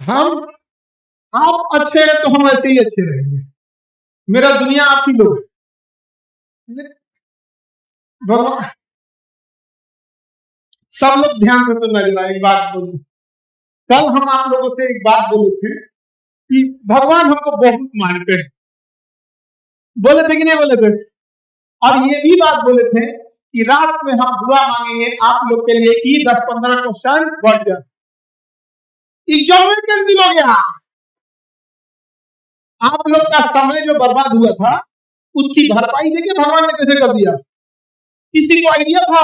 हम आप अच्छे हैं तो हम ऐसे ही अच्छे रहेंगे। मेरा दुनिया आप ही लोग भगवान। सब लोग ध्यान से सुनना जरा, एक बात बोलूं। कल हम आप लोगों से एक बात बोले थे कि भगवान हमको बहुत मानते हैं। बोले थे कि नहीं बोले थे? और ये भी बात बोले थे कि रात में हम दुआ मांगेंगे आप लोग के लिए कि 10-15 क्वेश्चन बढ़ जाए। एग्जाम में कैंसिल हो गया। आप लोग का समय जो बर्बाद हुआ था उसकी भरपाई देखिए भगवान ने कैसे कर दिया। किसी को आइडिया था?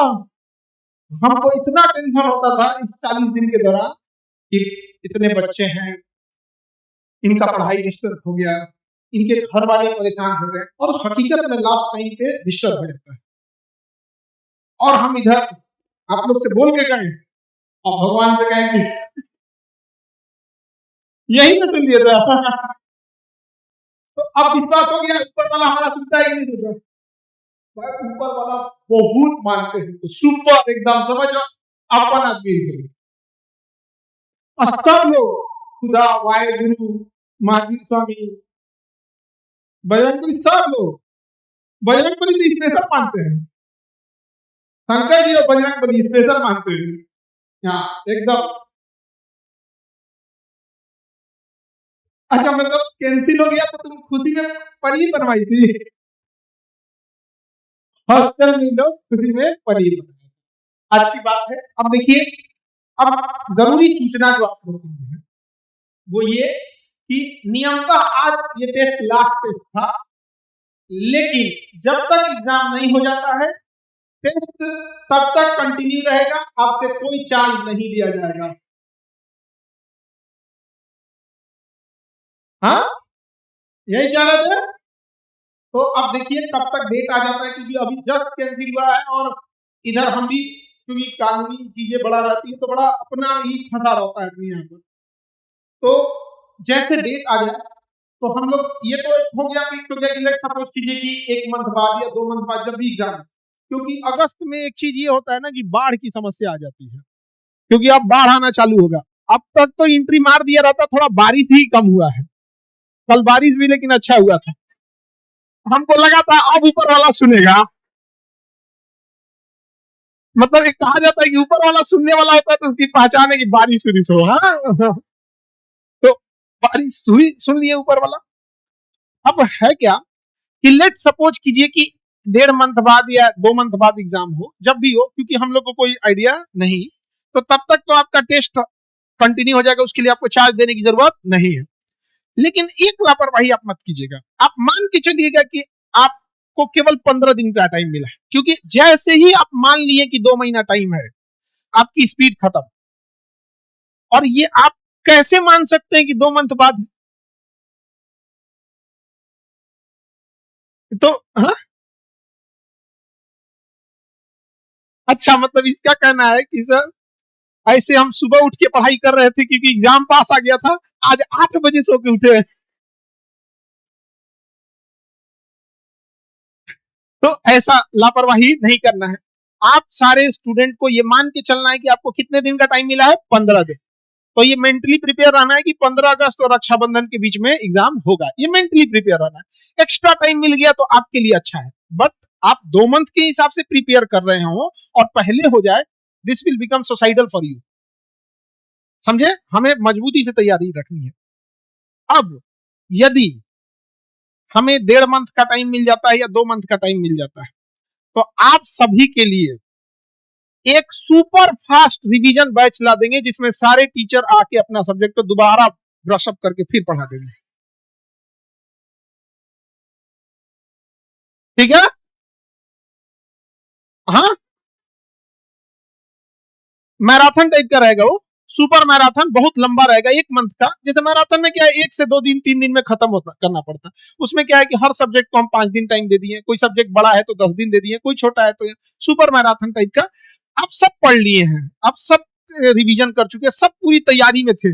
हमको इतना टेंशन होता था इस 40 दिन के दौरान कि इतने बच्चे हैं, इनका पढ़ाई डिस्टर्ब हो गया, इनके घर वाले परेशान हो गए, और हकीकत में लास्ट टाइम पे डिस्टर्ब हो जाता है। और हम इधर आप लोग से बोल के गए और भगवान से कहें कि यही तो सुन लिया था। तो अब विश्वास हो गया ऊपर वाला हमारा सुनता है कि नहीं सुनता? ऊपर वाला बहुत मानते हैं, तो सुपर एकदम समझो अपन आदमी से। सब लोग खुदा, वाहेगुरु, महावीर स्वामी, बजरंगबली, सब लोग बजरंगबली तो स्पेशल मानते हैं। शंकर जी और बजरंगबली स्पेशल मानते हैं। यहाँ एकदम अच्छा, मतलब कैंसिल हो गया तो तुम खुशी में पनीर बनवाई थी। हॉस्टल में लोग खुशी में पनीर बनवाई, अच्छी बात है। अब देखिए, अब जरूरी सूचना जो आप लोगों को है वो ये कि नियमतः आज ये टेस्ट लास्ट टेस्ट था, लेकिन जब तक एग्जाम नहीं हो जाता है टेस्ट तब तक कंटिन्यू रहेगा, आपसे कोई चार्ज नहीं लिया जाएगा। हाँ, यही चाह रहे थे। तो अब देखिए कब तक डेट आ जाता है, क्योंकि अभी जस्ट कैंसिल हुआ है और इधर हम भी क्योंकि कानूनी चीजें बड़ा रहती है तो बड़ा अपना ही फंसा रहता है आदमी यहाँ पर। तो जैसे डेट आ जाए तो हम लोग ये तो हो गया फिक्स हो गया कि लेट्स सपोज कीजिए कि 1 मंथ बाद या 2 मंथ बाद जब भी एग्जाम, क्योंकि अगस्त में एक चीज ये होता है ना कि बाढ़ की समस्या आ जाती है, क्योंकि अब बाढ़ आना चालू होगा। अब तक तो एंट्री मार दिया रहता, थोड़ा बारिश ही कम हुआ है। कल बारिश भी लेकिन अच्छा हुआ था। हमको लगा था अब ऊपर वाला सुनेगा, मतलब एक कहा जाता है कि ऊपर वाला सुनने वाला होता है तो उसकी पहचान है कि बारिश उरिश हो। हाँ, तो बारिश हुई, सुन लिए ऊपर वाला। अब है क्या कि लेट सपोज कीजिए कि 1.5 मंथ बाद या 2 मंथ बाद एग्जाम हो, जब भी हो, क्योंकि हम लोग को कोई आइडिया नहीं, तो तब तक तो आपका टेस्ट कंटिन्यू हो जाएगा, उसके लिए आपको चार्ज देने की जरूरत नहीं है। लेकिन एक लापरवाही आप मत कीजिएगा। आप मान के चलिएगा कि आपको केवल 15 दिन का टाइम मिला है, क्योंकि जैसे ही आप मान लिए कि 2 महीना टाइम है, आपकी स्पीड खत्म। और ये आप कैसे मान सकते हैं कि 2 मंथ बाद? तो हाँ, अच्छा, मतलब इसका कहना है कि सर ऐसे हम सुबह उठ के पढ़ाई कर रहे थे क्योंकि एग्जाम पास आ गया था, आज 8 बजे सो के उठे। तो ऐसा लापरवाही नहीं करना है। आप सारे स्टूडेंट को ये मान के चलना है कि आपको कितने दिन का टाइम मिला है? 15 दिन। तो ये मेंटली प्रिपेयर रहना है कि 15 अगस्त और रक्षाबंधन के बीच में एग्जाम होगा। ये मेंटली प्रिपेयर रहना है। एक्स्ट्रा टाइम मिल गया तो आपके लिए अच्छा है, बट आप 2 मंथ के हिसाब से प्रिपेयर कर रहे हो और पहले हो जाए, this will become suicidal for you. समझे? हमें मजबूती से तैयारी रखनी है। अब यदि हमें 1.5 मंथ का टाइम मिल जाता है या 2 मंथ का टाइम मिल जाता है, तो आप सभी के लिए एक सुपर फास्ट रिवीजन बैच ला देंगे, जिसमें सारे टीचर आके अपना सब्जेक्ट को दोबारा ब्रशअप करके फिर पढ़ा देंगे। ठीक है? हाँ, मैराथन टाइप का रहेगा वो। सुपर मैराथन बहुत लंबा रहेगा, 1 मंथ का। जैसे मैराथन में क्या है, 1 से 2 दिन 3 दिन में खत्म होता करना पड़ता है। उसमें क्या है कि हर सब्जेक्ट को हम 5 दिन टाइम दे दिए, कोई सब्जेक्ट बड़ा है तो 10 दिन दे दिए, कोई छोटा है तो सुपर मैराथन टाइप का। आप सब पढ़ लिए हैं, आप सब रिवीजन कर चुके हैं, सब पूरी तैयारी में थे,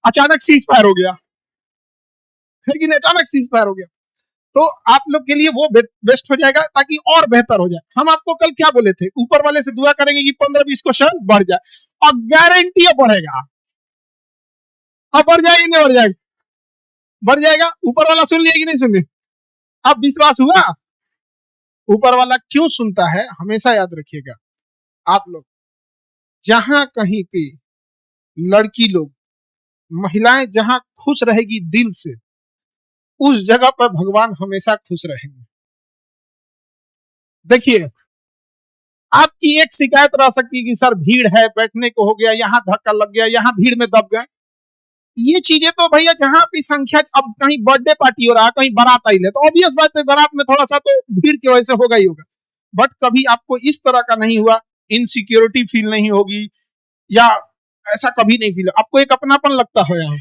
अचानक सीज फायर हो गया, लेकिन अचानक सीज फायर हो गया, तो आप लोग के लिए वो बेस्ट हो जाएगा ताकि और बेहतर हो जाए। हम आपको कल क्या बोले थे? ऊपर वाले से दुआ करेंगे कि 15-20 क्वेश्चन बढ़ जाए, और गारंटी बढ़ेगा। अब बढ़ जाएगी नहीं बढ़ जाएगा? बढ़ जाएगा। ऊपर वाला सुन लिया कि नहीं सुन लिया? अब विश्वास हुआ? ऊपर वाला क्यों सुनता है हमेशा याद रखिएगा आप लोग। जहां कहीं पे लड़की लोग, महिलाएं जहां खुश रहेगी दिल से, उस जगह पर भगवान हमेशा खुश रहेंगे। देखिए, आपकी एक शिकायत रह सकती है कि सर भीड़ है, बैठने को हो गया, यहां धक्का लग गया, यहां भीड़ में दब गए। ये चीजें तो भैया जहां भी संख्या, अब कहीं बर्थडे पार्टी हो रहा है, कहीं बारात आई है, तो ऑब्वियस बात है बारात में थोड़ा सा तो भीड़ की वजह से होगा ही होगा। बट कभी आपको इस तरह का नहीं हुआ, इनसिक्योरिटी फील नहीं होगी, या ऐसा कभी नहीं फील, आपको एक अपनापन लगता हो यहाँ।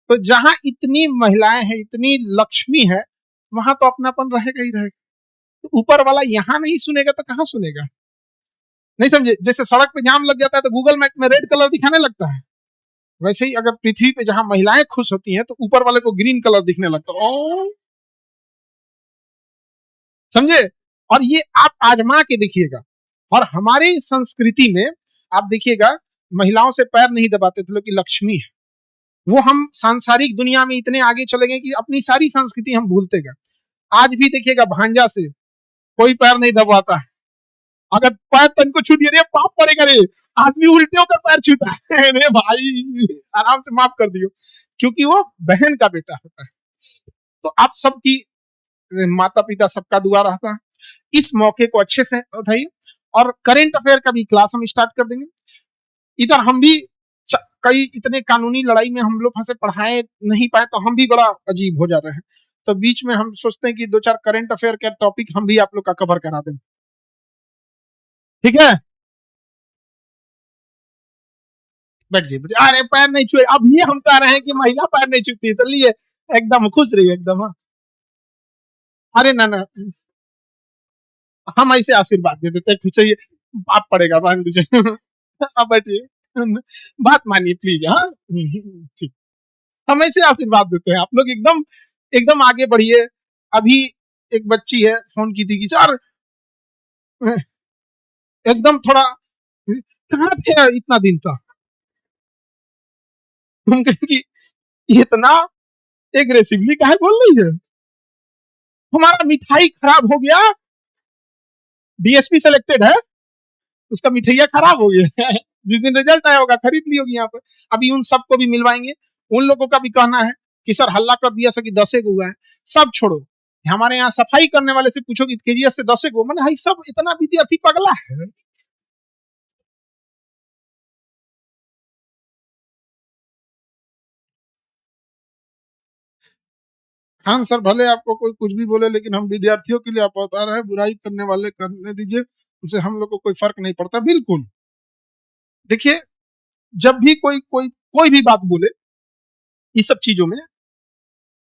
तो जहां इतनी महिलाएं हैं, इतनी लक्ष्मी है, वहां तो अपनापन रहेगा ही रहेगा। तो ऊपर वाला यहां नहीं सुनेगा तो कहां सुनेगा? नहीं समझे? जैसे सड़क पे जाम लग जाता है तो गूगल मैप में रेड कलर दिखाने लगता है, वैसे ही अगर पृथ्वी पे जहां महिलाएं खुश होती हैं तो ऊपर वाले को ग्रीन कलर दिखने लगता है। ओ, समझे? और ये आप आजमा के देखिएगा। और हमारे संस्कृति में आप देखिएगा, महिलाओं से पैर नहीं दबाते थे लोग कि लक्ष्मी है। वो हम सांसारिक दुनिया में इतने आगे चले गए कि अपनी सारी संस्कृति हम भूलते गए। आज भी देखिएगा भांजा से कोई पैर नहीं दबाता है। अगर पैर तन को छू दिया रे पाप पड़ेगा रे, आदमी उल्टे होकर पैर छूता है। अरे भाई आराम से माफ कर दियो, क्योंकि वो बहन का बेटा होता है। तो आप सबकी, माता पिता सबका दुआ रहता है। इस मौके को अच्छे से उठाइए। और करेंट अफेयर का भी क्लास हम स्टार्ट कर देंगे। इधर हम भी कई इतने कानूनी लड़ाई में हम लोग फंसे, पढ़ाए नहीं पाए, तो हम भी बड़ा अजीब हो जा रहे हैं। तो बीच में हम सोचते हैं कि दो चार करंट अफेयर के टॉपिक हम भी आप लोग का कवर करा दें, ठीक है? बैठ जी, अरे पैर नहीं छुए, अब ये हम कह रहे हैं कि महिला पैर नहीं छूती है, चलिए एकदम खुश रही एकदम। हाँ, अरे ना ना, हम ऐसे आशीर्वाद दे देते हैं, चाहिए आप पड़ेगा मान लीजिए। अब बैठिए, बात मानिए प्लीज। हाँ ठीक, हम ऐसे आशीर्वाद देते हैं, आप लोग एकदम एकदम आगे बढ़िए। अभी एक बच्ची है, फोन की थी कि सर एकदम थोड़ा, कहाँ थे इतना दिन तक? हम कहें कि इतना एग्रेसिवली काहे बोल रही है? हमारा मिठाई खराब हो गया, डीएसपी सेलेक्टेड है, उसका मिठाइया खराब हो गया है। जिस दिन रिजल्ट आया होगा खरीद ली होगी यहाँ पर। अभी उन सबको भी मिलवाएंगे। उन लोगों का भी कहना है कि सर हल्ला कर दिया कि 10 गो हुआ है, सब छोड़ो, हमारे यहाँ सफाई करने वाले से पूछो कि केजीएस से 10 गो, मैंने भाई सब इतना विद्यार्थी पगला है। हाँ सर, भले आपको कोई कुछ भी बोले, लेकिन हम विद्यार्थियों के लिए आप बता रहे हैं, बुराई करने वाले करने दीजिए, उसे हम लोग को कोई फर्क नहीं पड़ता। बिल्कुल, देखिए, जब भी कोई कोई कोई भी बात बोले इस सब चीजों में,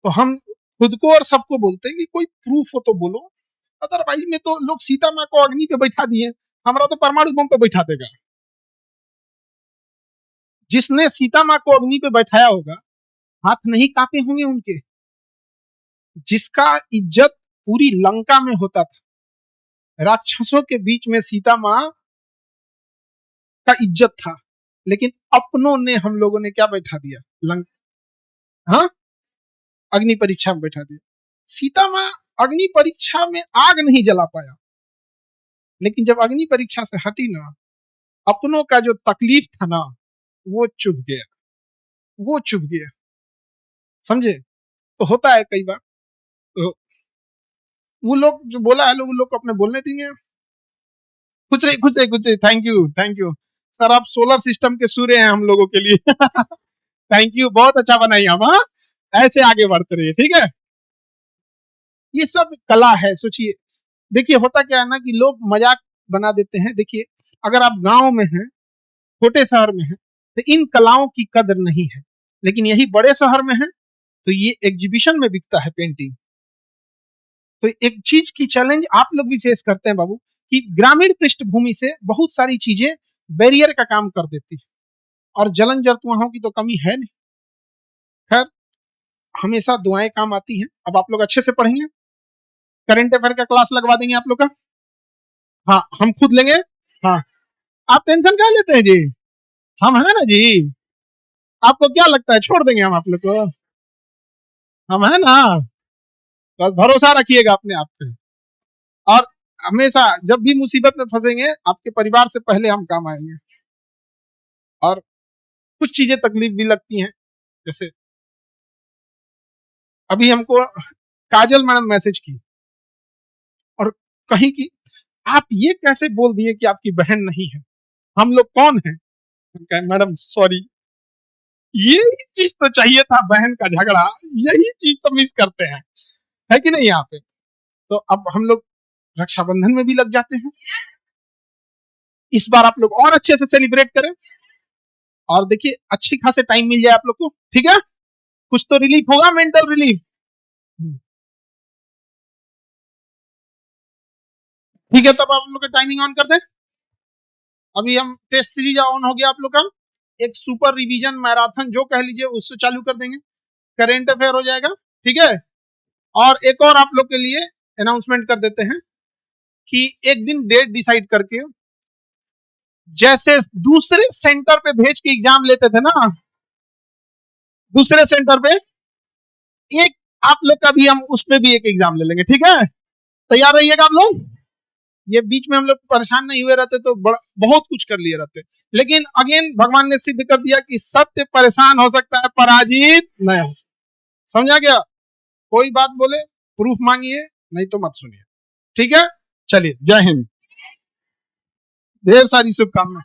तो हम खुद को और सबको बोलते हैं कि कोई प्रूफ हो तो बोलो, अदरवाइज में तो लोग सीता माँ को अग्नि पे बैठा दिए, हमारा तो परमाणु बम पे बैठा देगा। जिसने सीता माँ को अग्नि पे बैठाया होगा, हाथ नहीं कांपे होंगे उनके। जिसका इज्जत पूरी लंका में होता था, राक्षसों के बीच में सीता माँ का इज्जत था, लेकिन अपनों ने, हम लोगों ने क्या बैठा दिया? हाँ, अग्नि परीक्षा में बैठा दिया। सीता माँ अग्नि परीक्षा में आग नहीं जला पाया, लेकिन जब अग्नि परीक्षा से हटी ना, अपनों का जो तकलीफ था ना, वो चुभ गया, वो चुभ गया। समझे? तो होता है कई बार। तो वो लोग जो बोला है, लोग को अपने बोलने देंगे। कुछ नहीं कुछ नहीं कुछ नहीं, thank you thank you sir, आप सोलर सिस्टम के सूर्य हैं हम लोगों के लिए। थैंक यू, बहुत अच्छा बनाई हम। हाँ, ऐसे आगे बढ़ते रहिए, ठीक है? ये सब कला है, सोचिए। देखिए होता क्या है ना कि लोग मजाक बना देते हैं। देखिए, अगर आप गांव में हैं, छोटे शहर में हैं, तो इन कलाओं की कदर नहीं है, लेकिन यही बड़े शहर में है तो ये एग्जीबिशन में बिकता है पेंटिंग। तो एक चीज की चैलेंज आप लोग भी फेस करते हैं बाबू, कि ग्रामीण पृष्ठभूमि से बहुत सारी चीजें बैरियर का काम कर देती है, और जलन जरतुआहों की तो कमी है नहीं। खैर, हमेशा दुआएं काम आती हैं। अब आप लोग अच्छे से पढ़ेंगे, करंट अफेयर का क्लास लगवा देंगे आप लोग का। हाँ, हम खुद लेंगे। हाँ, आप टेंशन क्या लेते हैं जी, हम है ना जी। आपको क्या लगता है छोड़ देंगे हम आप लोग को? हम है ना, बस भरोसा रखिएगा अपने आप पे। और हमेशा जब भी मुसीबत में फंसेंगे आपके परिवार से पहले हम काम आएंगे। और कुछ चीजें तकलीफ भी लगती हैं, जैसे अभी हमको काजल मैडम मैसेज की और कहीं की आप ये कैसे बोल दिए कि आपकी बहन नहीं है, हम लोग कौन है? मैडम सॉरी, यही चीज तो चाहिए था, बहन का झगड़ा, यही चीज तो मिस करते हैं, है कि नहीं यहाँ पे? तो अब हम लोग रक्षाबंधन में भी लग जाते हैं। इस बार आप लोग और अच्छे से सेलिब्रेट करें और देखिए अच्छी खासे टाइम मिल जाए आप लोग को, ठीक है? कुछ तो रिलीफ होगा, मेंटल रिलीफ। ठीक है, तब आप लोग का टाइमिंग ऑन कर दें। अभी हम टेस्ट सीरीज ऑन हो गया आप लोग का, एक सुपर रिवीजन मैराथन जो कह लीजिए उससे चालू कर देंगे, करेंट अफेयर हो जाएगा, ठीक है? और एक और आप लोग के लिए अनाउंसमेंट कर देते हैं कि एक दिन डेट डिसाइड करके, जैसे दूसरे सेंटर पे भेज के एग्जाम लेते थे ना, दूसरे सेंटर पे एक आप लोग का भी हम उसमें भी एक एग्जाम ले लेंगे, ठीक है? तैयार रहिएगा आप लोग। ये बीच में हम लोग परेशान नहीं हुए रहते तो बहुत कुछ कर लिए रहते, लेकिन अगेन भगवान ने सिद्ध कर दिया कि सत्य परेशान हो सकता है, पराजित नहीं हो सकता। समझा गया? कोई बात बोले प्रूफ मांगिए, नहीं तो मत सुनिए, ठीक है? चलिए, जय हिंद, ढेर सारी शुभकामनाएं।